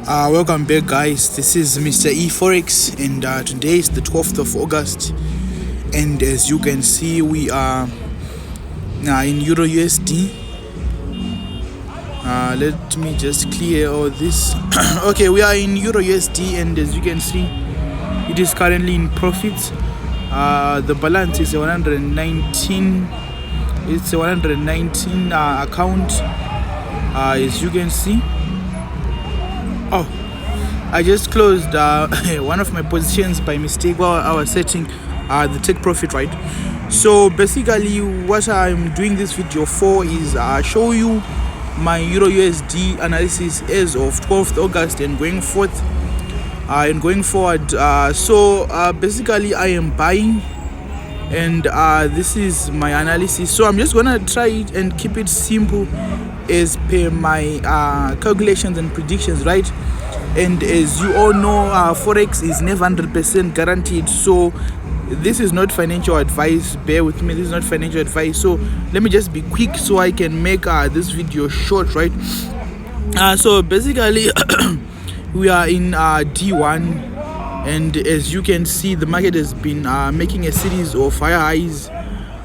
Welcome back, guys. This is Mr. E Forex, and today is the 12th of August, and as you can see, we are in EURUSD. Let me just clear all this. Okay, we are in EURUSD, and as you can see, it is currently in profits. The balance is 119. It's a 119 account, as you can see. Oh, I just closed one of my positions by mistake while I was setting the take profit, right? So basically what I'm doing this video for is show you my EURUSD analysis as of 12th August and going forward. So basically I am buying, and this is my analysis. So I'm just gonna try it and keep it simple as per my calculations and predictions, right? And as you all know, forex is never 100% guaranteed, so this is not financial advice. Bear with me, this is not financial advice. So let me just be quick so I can make this video short, right? So basically we are in D1, and as you can see, the market has been making a series of higher highs.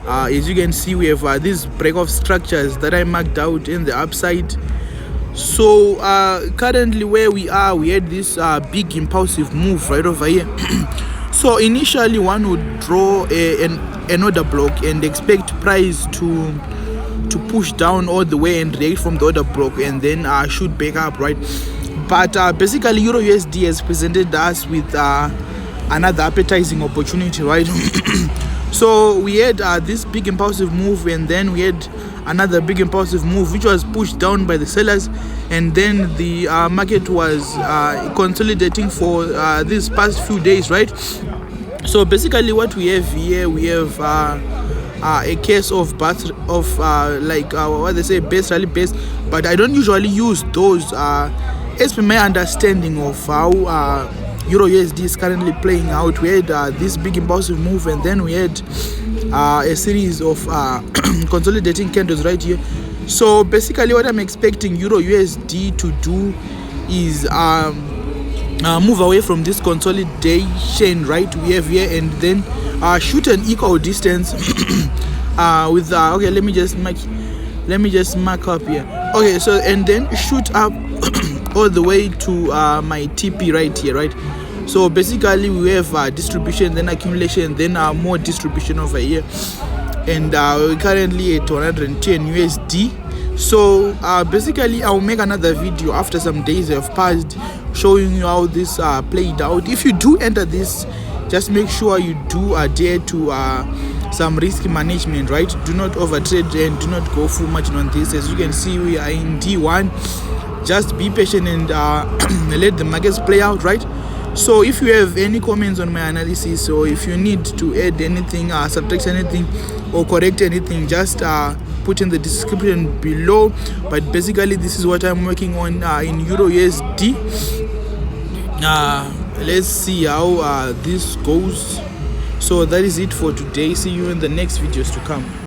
As you can see, we have these break-off structures that I marked out in the upside. So currently where we are, we had this big impulsive move right over here. So initially one would draw an order block and expect price to push down all the way and react from the order block and then shoot back up, right? But basically EURUSD has presented us with another appetizing opportunity, right? So we had this big impulsive move, and then we had another big impulsive move which was pushed down by the sellers, and then the market was consolidating for these past few days, right? So basically what we have here, we have a case of what they say, base rally base, but I don't usually use those as per my understanding of how EURUSD is currently playing out. We had this big impulsive move, and then we had a series of consolidating candles right here. So basically what I'm expecting EURUSD to do is move away from this consolidation right we have here, and then shoot an equal distance with okay, let me just mark up here. Okay, so and then shoot up all the way to my TP right here, right? So basically we have distribution, then accumulation, then more distribution over here, and we're currently at 110 USD. So basically I'll make another video after some days have passed showing you how this played out. If you do enter this, just make sure you do adhere to some risk management, right? Do not overtrade and do not go full margin on this. As you can see, we are in D1. Just be patient and let the markets play out, right? So if you have any comments on my analysis, or if you need to add anything, subtract anything, or correct anything, just put in the description below. But basically this is what I'm working on in EURUSD. Let's see how this goes. So that is it for today. See you in the next videos to come.